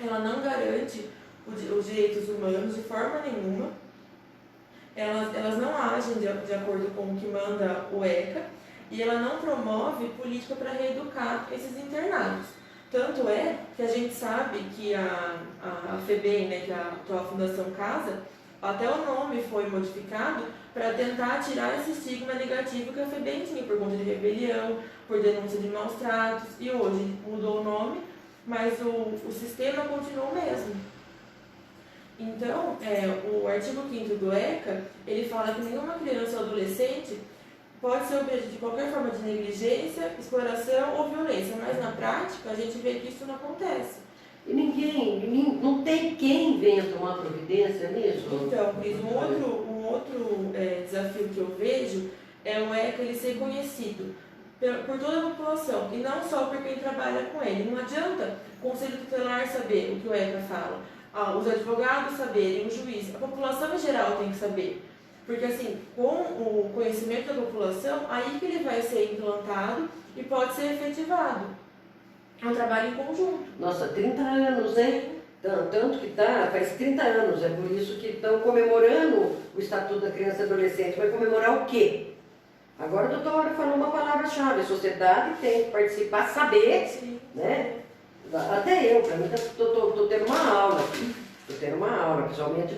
ela não garante os direitos humanos de forma nenhuma, elas não agem de acordo com o que manda o ECA e ela não promove política para reeducar esses internados. Tanto é que a gente sabe que a FEBEM, né, que é a atual Fundação Casa, até o nome foi modificado para tentar tirar esse estigma negativo que a FEBEM tinha por conta de rebelião, por denúncia de maus tratos, e hoje mudou o nome, mas o sistema continua o mesmo. Então, o artigo 5º do ECA, ele fala que nenhuma criança ou adolescente pode ser objeto de qualquer forma de negligência, exploração ou violência, mas na prática a gente vê que isso não acontece. E não tem quem venha tomar providência nisso? Então, Cris, um outro desafio que eu vejo é o ECA ele ser conhecido por toda a população, e não só por quem trabalha com ele. Não adianta o Conselho Tutelar saber o que o ECA fala, os advogados saberem, o juiz, a população em geral tem que saber. Porque assim, com o conhecimento da população, aí que ele vai ser implantado e pode ser efetivado. É um trabalho em conjunto. Nossa, 30 anos, né? Tanto que faz 30 anos, é por isso que estão comemorando o Estatuto da Criança e Adolescente. Vai comemorar o quê? Agora a doutora falou uma palavra-chave, a sociedade tem que participar, saber, sim, né? Até eu, para mim, estou tendo uma aula aqui. Estou tendo uma aula, pessoalmente,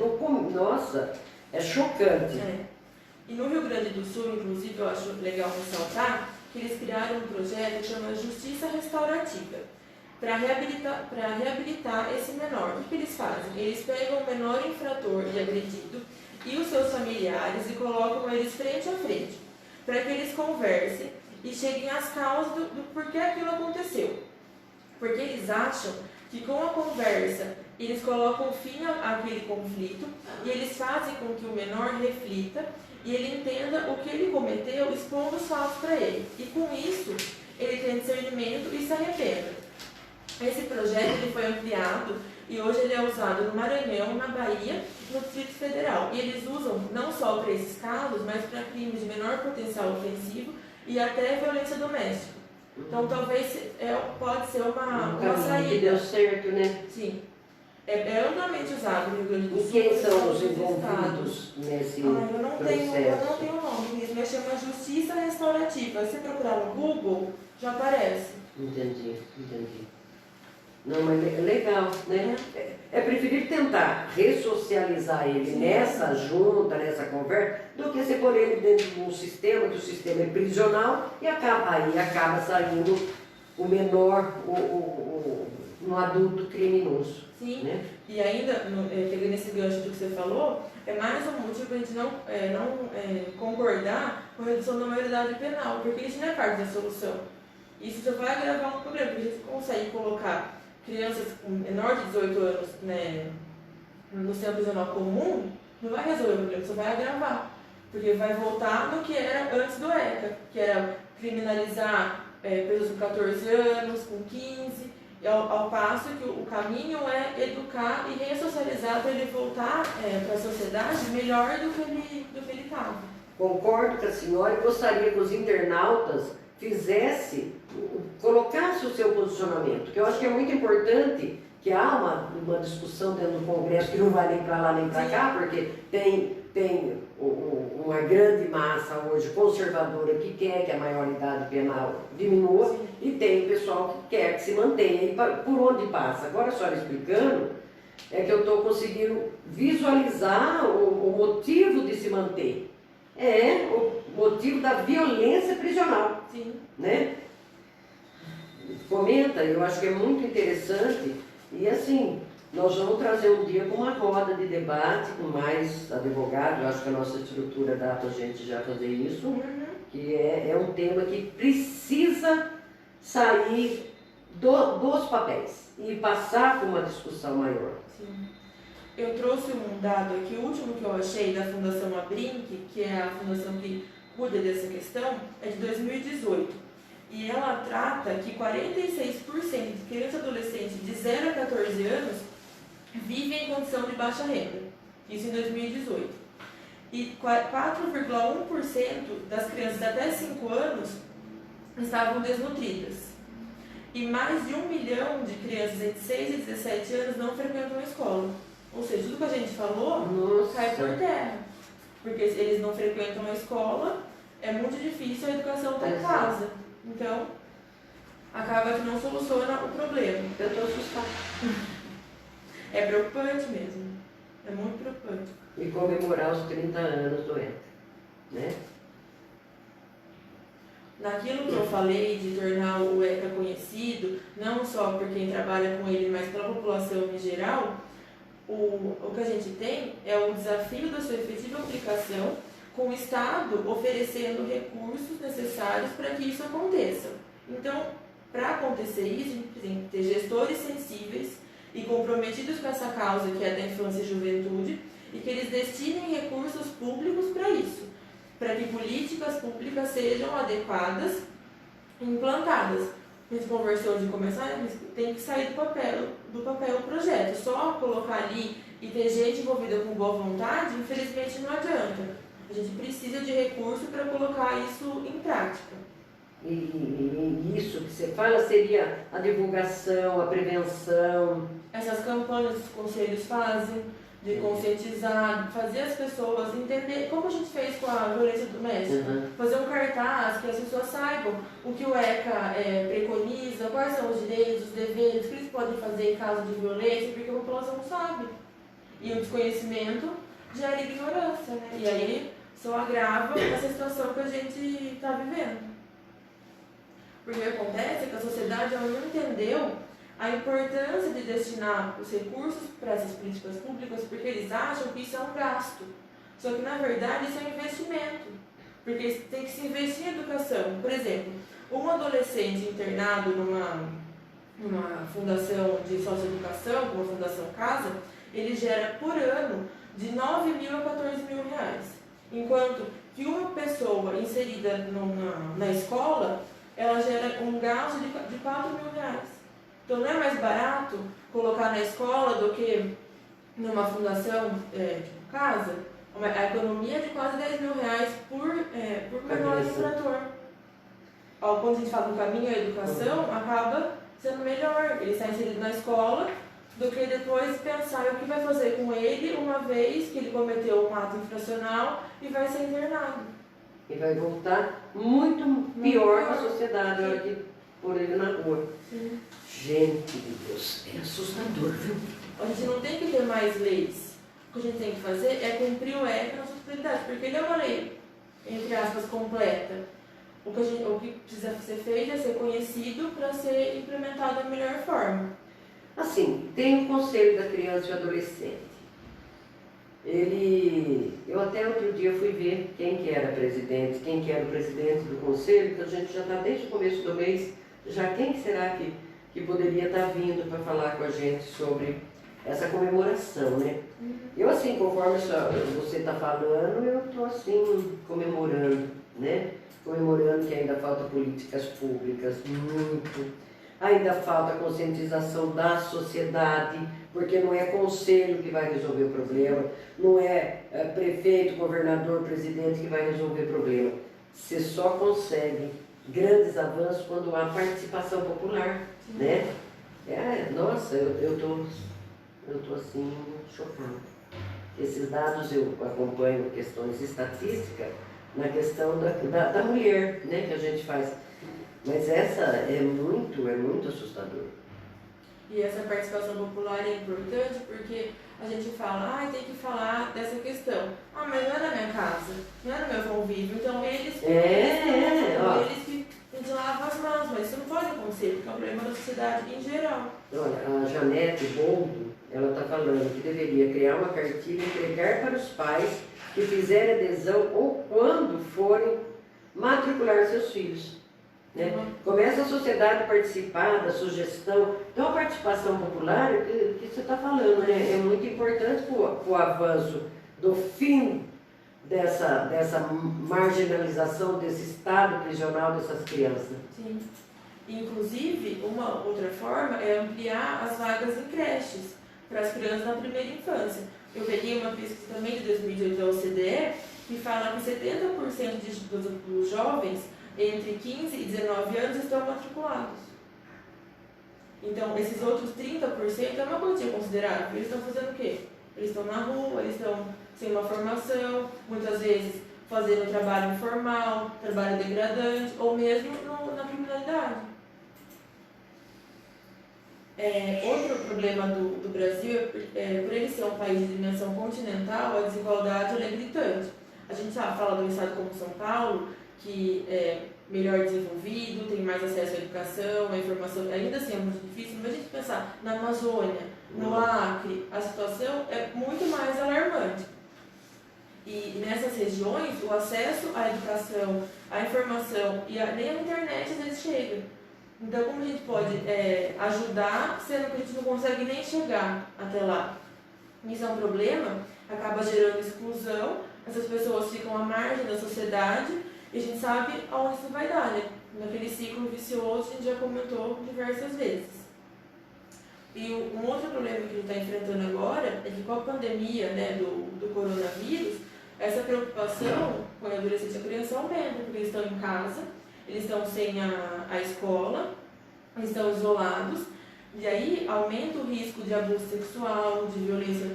nossa, é chocante. E no Rio Grande do Sul, inclusive, eu acho legal ressaltar que eles criaram um projeto que chama Justiça Restaurativa, para reabilitar esse menor. O que eles fazem? Eles pegam o menor infrator e agredido e os seus familiares e colocam eles frente a frente, para que eles conversem e cheguem às causas do porquê aquilo aconteceu. Porque eles acham que com a conversa eles colocam fim àquele conflito e eles fazem com que o menor reflita e ele entenda o que ele cometeu, expondo os fatos para ele. E com isso, ele tem discernimento e se arrependa. Esse projeto ele foi ampliado e hoje ele é usado no Maranhão, na Bahia, no Distrito Federal. E eles usam não só para esses casos, mas para crimes de menor potencial ofensivo e até violência doméstica. Então talvez pode ser uma saída. Que deu certo, né? Sim. É amplamente usado no Rio Grande do Sul. E quem são os envolvidos nesse processo? Eu não tenho o nome, mas chama Justiça Restaurativa. Se procurar no Google, já aparece. Entendi. Não, mas é legal, né? É preferível tentar ressocializar ele nessa junta, nessa conversa, do que você pôr ele dentro de um sistema, que o sistema é prisional, e acaba saindo o menor, um adulto criminoso. Sim, né? E ainda, pegando esse gancho do que você falou, é mais um motivo para a gente não concordar com a redução da maioridade penal, porque isso não é parte da solução. Isso já vai agravar um problema, porque a gente consegue colocar crianças com menor de 18 anos, né, no sistema prisional comum, não vai resolver o problema, só vai agravar. Porque vai voltar no que era antes do ECA, que era criminalizar pessoas com 14 anos, com 15, ao passo que o caminho é educar e ressocializar para ele voltar para a sociedade melhor do que ele estava. Concordo com a senhora e gostaria que os internautas fizesse, colocasse o seu posicionamento, que eu acho que é muito importante, que há uma discussão dentro do Congresso que não vai nem para lá nem para cá, porque tem uma grande massa hoje conservadora que quer que a maioridade penal diminua. Sim. E tem o pessoal que quer que se mantenha. E por onde passa? Agora, a senhora explicando, é que eu estou conseguindo visualizar o motivo de se manter. É o motivo da violência prisional. Sim. Né? Comenta, eu acho que é muito interessante. E assim, nós vamos trazer um dia com uma roda de debate com mais advogados. Eu acho que a nossa estrutura dá para a gente já fazer isso. Que é um tema que precisa sair dos papéis e passar por uma discussão maior. Sim. Eu trouxe um dado aqui, o último que eu achei da Fundação Abrinq, que é a fundação que cuida dessa questão, é de 2018. E ela trata que 46% de crianças e adolescentes de 0 a 14 anos vivem em condição de baixa renda. Isso em 2018. E 4,1% das crianças até 5 anos estavam desnutridas. E mais de 1 milhão de crianças entre 6 e 17 anos não frequentam a escola. Ou seja, tudo que a gente falou cai por terra. Porque eles não frequentam a escola, é muito difícil a educação estar em casa. Então, acaba que não soluciona o problema. Eu estou assustada. É preocupante mesmo. É muito preocupante. E comemorar os 30 anos do ECA, né? Naquilo que eu falei de tornar o ECA conhecido, não só por quem trabalha com ele, mas pela população em geral, o que a gente tem é o desafio da sua efetiva aplicação, com o Estado oferecendo recursos necessários para que isso aconteça. Então, para acontecer isso, a gente tem que ter gestores sensíveis e comprometidos com essa causa que é da infância e juventude, e que eles destinem recursos públicos para isso, para que políticas públicas sejam adequadas e implantadas. A gente conversou de começar, tem que sair do papel o projeto. Só colocar ali e ter gente envolvida com boa vontade, infelizmente não adianta. A gente precisa de recurso para colocar isso em prática. E isso que você fala seria a divulgação, a prevenção. Essas campanhas que os conselhos fazem, de conscientizar, fazer as pessoas entender, como a gente fez com a violência doméstica, fazer um cartaz que as pessoas saibam o que o ECA preconiza, quais são os direitos, os deveres, o que eles podem fazer em caso de violência, porque a população não sabe. E o desconhecimento gera ignorância, né? E aí só agrava essa situação que a gente está vivendo. Porque o que acontece é que a sociedade ela não entendeu a importância de destinar os recursos para essas políticas públicas, porque eles acham que isso é um gasto. Só que, na verdade, isso é um investimento. Porque tem que se investir em educação. Por exemplo, um adolescente internado numa fundação de socioeducação, como a Fundação Casa, ele gera por ano de 9 mil a 14 mil reais. Enquanto que uma pessoa inserida na escola, ela gera um gasto de 4 mil reais. Então não é mais barato colocar na escola do que numa fundação casa. A economia é de quase 10 mil reais por menor infrator. Quando a gente fala no caminho à educação, acaba sendo melhor ele estar inserido na escola do que depois pensar o que vai fazer com ele uma vez que ele cometeu um ato infracional e vai ser internado. E vai voltar muito pior para a sociedade na hora que pôr ele na rua. Sim. Gente de Deus, é assustador, viu? A gente não tem que ter mais leis. O que a gente tem que fazer é cumprir o ECA na sua totalidade, porque ele é uma lei, entre aspas, completa. O que precisa ser feito é ser conhecido para ser implementado da melhor forma. Assim, tem o Conselho da Criança e Adolescente. Eu até outro dia fui ver quem que era o presidente do conselho, que a gente já está desde o começo do mês, já quem será que poderia estar vindo para falar com a gente sobre essa comemoração, né? Eu assim, conforme você está falando, eu estou assim, comemorando, né? Comemorando que ainda falta políticas públicas, muito. Ainda falta conscientização da sociedade, porque não é conselho que vai resolver o problema, não é prefeito, governador, presidente que vai resolver o problema. Você só consegue grandes avanços quando há participação popular, Sim. né? Nossa, eu tô assim, chocada. Esses dados eu acompanho questões estatísticas na questão da mulher, né, que a gente faz. Mas essa é muito assustador. E essa participação popular é importante porque a gente fala, tem que falar dessa questão. Mas não é na minha casa, não é no meu convívio, então eles que a gente lava as mãos, mas isso não pode acontecer, porque é um problema da sociedade em geral. Olha, a Janete Boldo, ela está falando que deveria criar uma cartilha e entregar para os pais que fizerem adesão ou quando forem matricular seus filhos. Né? Começa a sociedade a participar da sugestão. Então a participação popular, que você está falando, né? É muito importante para o avanço do fim dessa marginalização desse estado prisional dessas crianças. Sim. Inclusive, uma outra forma é ampliar as vagas em creches para as crianças na primeira infância. Eu peguei uma pesquisa também de 2018 da OCDE que fala que 70% dos jovens entre 15 e 19 anos estão matriculados. Então, esses outros 30% é uma quantia considerável. Eles estão fazendo o quê? Eles estão na rua, eles estão sem uma formação, muitas vezes fazendo trabalho informal, trabalho degradante, ou mesmo na criminalidade. Outro problema do Brasil por ele ser um país de dimensão continental, a desigualdade ela é gritante. A gente fala de um estado como São Paulo, que é melhor desenvolvido, tem mais acesso à educação, à informação, ainda assim é muito difícil, mas a gente pensar na Amazônia, no Acre, a situação é muito mais alarmante. E nessas regiões, o acesso à educação, à informação e nem a internet às vezes chega. Então, como a gente pode ajudar, sendo que a gente não consegue nem chegar até lá? Isso é um problema, acaba gerando exclusão, essas pessoas ficam à margem da sociedade e a gente sabe aonde isso vai dar, né? Naquele ciclo vicioso que a gente já comentou diversas vezes. E um outro problema que a gente está enfrentando agora é que com a pandemia, né, do coronavírus, essa preocupação com a adolescente e a criança aumenta, porque eles estão em casa, eles estão sem a escola, eles estão isolados, e aí aumenta o risco de abuso sexual, de violência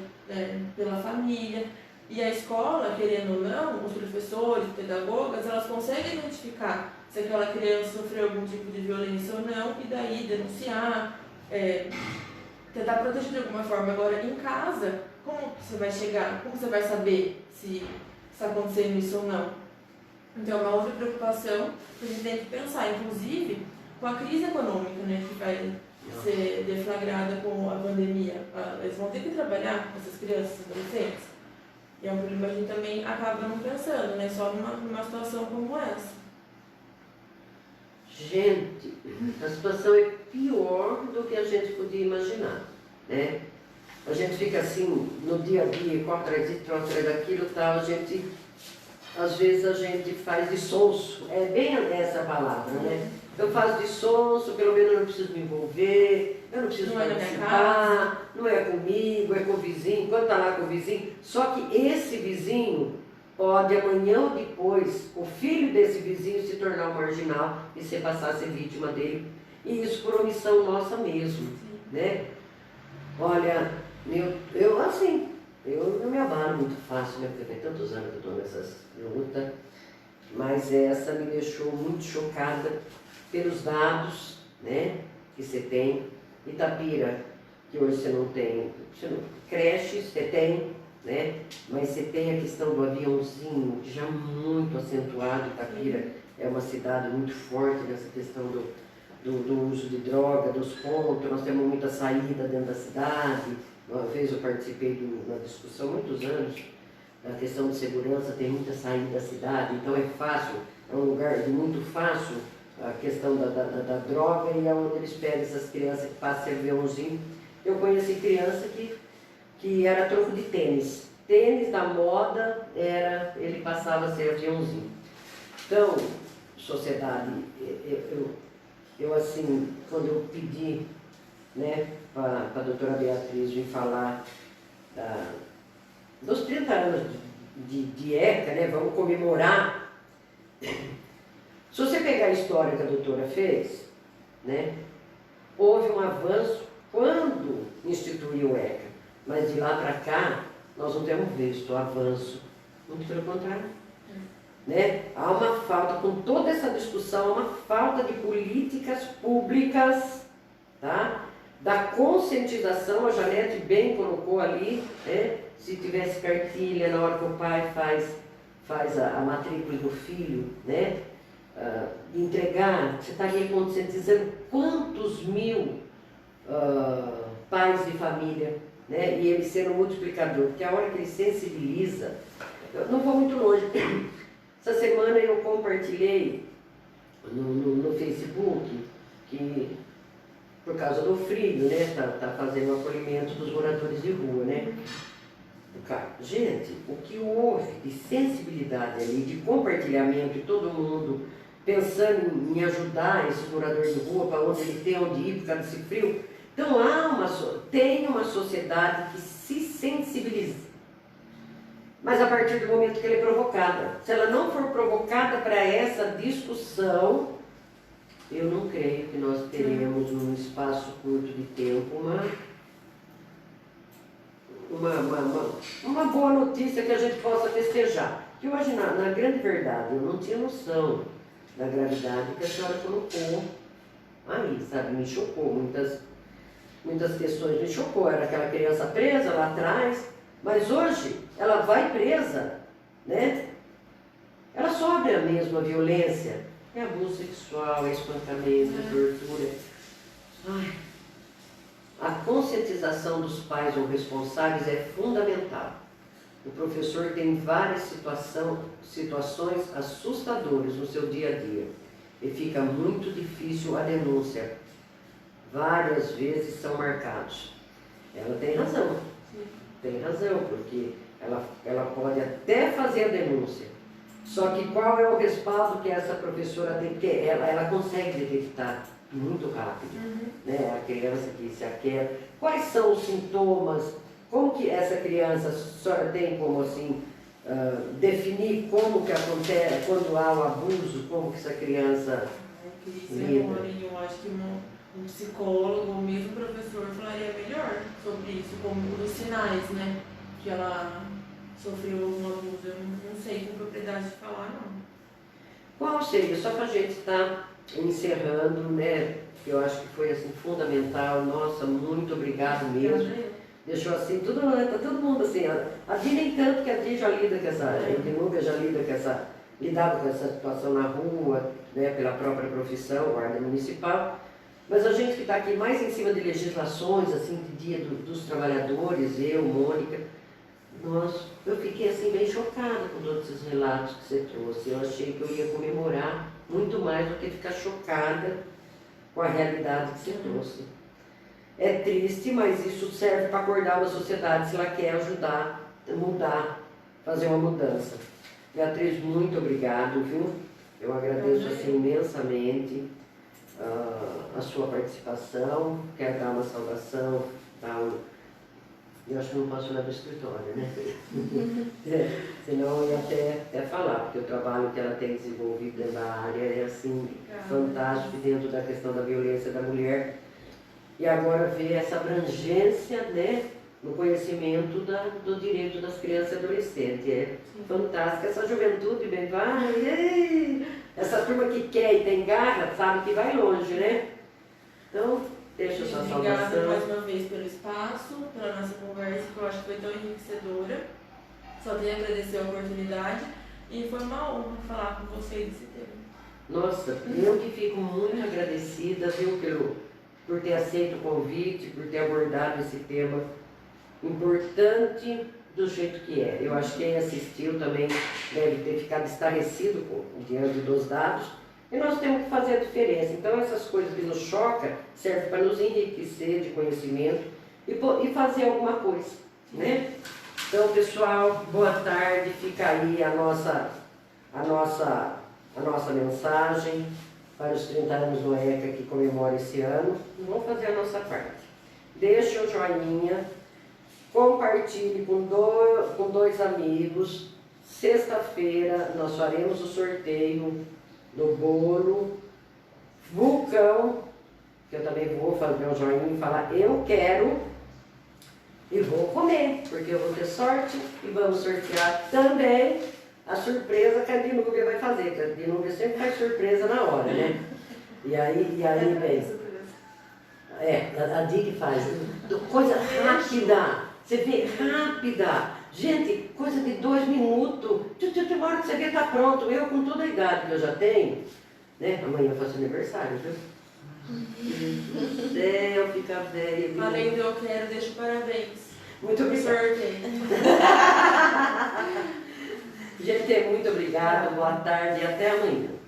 pela família. E a escola, querendo ou não, os professores, pedagogas, elas conseguem identificar se aquela criança sofreu algum tipo de violência ou não, e daí denunciar, tentar proteger de alguma forma. Agora, em casa, como você vai chegar? Como você vai saber se está acontecendo isso ou não? Então, é uma outra preocupação que a gente tem que pensar, inclusive com a crise econômica, né, que vai ser deflagrada com a pandemia. Eles vão ter que trabalhar, essas crianças e adolescentes. E é um problema que a gente também acaba não pensando, né, só numa situação como essa. Gente, a situação é pior do que a gente podia imaginar, né? A gente fica assim, no dia a dia, corre atrás disso, corre atrás daquilo, tal, às vezes a gente faz de sonso, é bem essa palavra, né? Eu faço de sonso, pelo menos eu não preciso me envolver, eu não preciso participar, não é comigo, é com o vizinho, quando está lá com o vizinho. Só que esse vizinho pode amanhã ou depois, o filho desse vizinho se tornar um marginal e você passar a ser vítima dele. E isso por omissão nossa mesmo, né? Olha, eu não me abalo muito fácil, né? Porque tem tantos anos que eu estou nessas lutas, mas essa me deixou muito chocada pelos dados, né, que você tem. Itapira, que hoje você não tem, creche você tem, né, mas você tem a questão do aviãozinho, que já muito acentuado. Itapira é uma cidade muito forte nessa questão do uso de droga, dos pontos. Nós temos muita saída dentro da cidade. Uma vez eu participei de uma discussão, muitos anos, da questão de segurança, tem muita saída da cidade, então é fácil, é um lugar de muito fácil a questão da droga, e é onde eles pegam essas crianças que passam esse aviãozinho. Eu conheci criança que era troco de tênis. Tênis da moda, ele passava a ser aviãozinho. Então, sociedade, eu assim, quando eu pedi, né, para a doutora Beatriz vir falar dos 30 anos de ECA, né, vamos comemorar. Se você pegar a história que a doutora fez, né, houve um avanço quando instituiu o ECA, mas de lá para cá nós não temos visto avanço, muito pelo contrário. Né? Há uma falta, com toda essa discussão, há uma falta de políticas públicas, tá? Da conscientização. A Janete bem colocou ali, né? Se tivesse cartilha na hora que o pai faz a matrícula do filho, né? Entregar, você estaria conscientizando quantos mil pais de família, né? E ele sendo um multiplicador, porque a hora que ele sensibiliza, eu não vou muito longe. Essa semana eu compartilhei no Facebook que, por causa do frio, né, tá fazendo o acolhimento dos moradores de rua, né? Gente, o que houve de sensibilidade ali, de compartilhamento, e todo mundo pensando em ajudar esses moradores de rua para onde ele tem onde ir por causa desse frio. Então tem uma sociedade que se sensibiliza. Mas a partir do momento que ela é provocada. Se ela não for provocada para essa discussão, eu não creio que nós teremos, num espaço curto de tempo, uma boa notícia que a gente possa festejar. Que hoje, na grande verdade, eu não tinha noção da gravidade que a senhora colocou aí, sabe? Me chocou, muitas questões me chocou. Era aquela criança presa lá atrás, mas hoje ela vai presa, né? Ela sofre a mesma violência. É abuso sexual, é espancamento, é tortura. Ai. A conscientização dos pais ou responsáveis é fundamental. O professor tem várias situações assustadoras no seu dia a dia e fica muito difícil a denúncia. Várias vezes são marcados. Ela tem razão. Tem razão, porque ela pode até fazer a denúncia. Só que qual é o respaldo que essa professora tem? Porque ela consegue detectar muito rápido, né? A criança que se aquieta. Quais são os sintomas? Como que essa criança, a senhora tem como assim, definir como que acontece, quando há o abuso, como que essa criança lida? Eu acho que um psicólogo ou mesmo professor falaria melhor sobre isso, como os sinais, né? Que ela sofreu algum abuso. Eu não sei com propriedade de falar, não. Qual seria? Só para a gente estar encerrando, né? Eu acho que foi assim fundamental. Nossa, muito obrigado mesmo. Deixou assim, tá todo mundo assim. A Di nem tanto, que a Di já lida com essa, a Ednúbia já lidava com essa situação na rua, né? Pela própria profissão, guarda municipal. Mas a gente que está aqui mais em cima de legislações, assim, de dia dos trabalhadores, eu, Mônica, eu fiquei assim bem chocada com todos esses relatos que você trouxe. Eu achei que eu ia comemorar muito mais do que ficar chocada com a realidade que você trouxe. É triste, mas isso serve para acordar uma sociedade se ela quer ajudar, mudar, fazer uma mudança. Beatriz, muito obrigado, viu? Eu agradeço assim imensamente a sua participação. Quero dar uma saudação, eu acho que não posso olhar do escritório, né? Senão eu ia até falar, porque o trabalho que ela tem desenvolvido dentro da área é assim, fantástico dentro da questão da violência da mulher. E agora ver essa abrangência, né, no conhecimento do direito das crianças e adolescentes. É fantástico. Essa juventude bem vai, essa turma que quer e tem garra, sabe que vai longe, né? Então, deixa a sua saudação. Obrigada mais uma vez pelo espaço, pela nossa conversa, que eu acho que foi tão enriquecedora. Só tenho a agradecer a oportunidade e foi uma honra falar com vocês desse tema. Nossa, eu que fico muito agradecida, viu, por ter aceito o convite, por ter abordado esse tema importante do jeito que é. Eu acho que quem assistiu também deve ter ficado estarrecido diante dos dados. E nós temos que fazer a diferença. Então essas coisas que nos chocam servem para nos enriquecer de conhecimento e fazer alguma coisa, né? Então, pessoal, boa tarde. Fica aí a nossa mensagem para os 30 anos do ECA que comemora esse ano. E vamos fazer a nossa parte. Deixe o joinha, compartilhe com dois amigos. Sexta-feira nós faremos o sorteio do bolo, vulcão, que eu também vou fazer um joinha e falar, eu quero e vou comer, porque eu vou ter sorte e vamos sortear também a surpresa que a Dinúbia vai fazer, porque a Dinúbia sempre faz surpresa na hora, né? E aí vem. A Di que faz. Coisa rápida. Você vê, rápida. Gente, coisa de 2 minutos. Uma hora que você vê, está pronto. Eu, com toda a idade que eu já tenho, né? Amanhã eu faço aniversário, viu? Meu Deus, fica velho. Além do eu quero, deixo parabéns. Muito obrigada. Sorteio. Gente, muito obrigada. Boa tarde e até amanhã.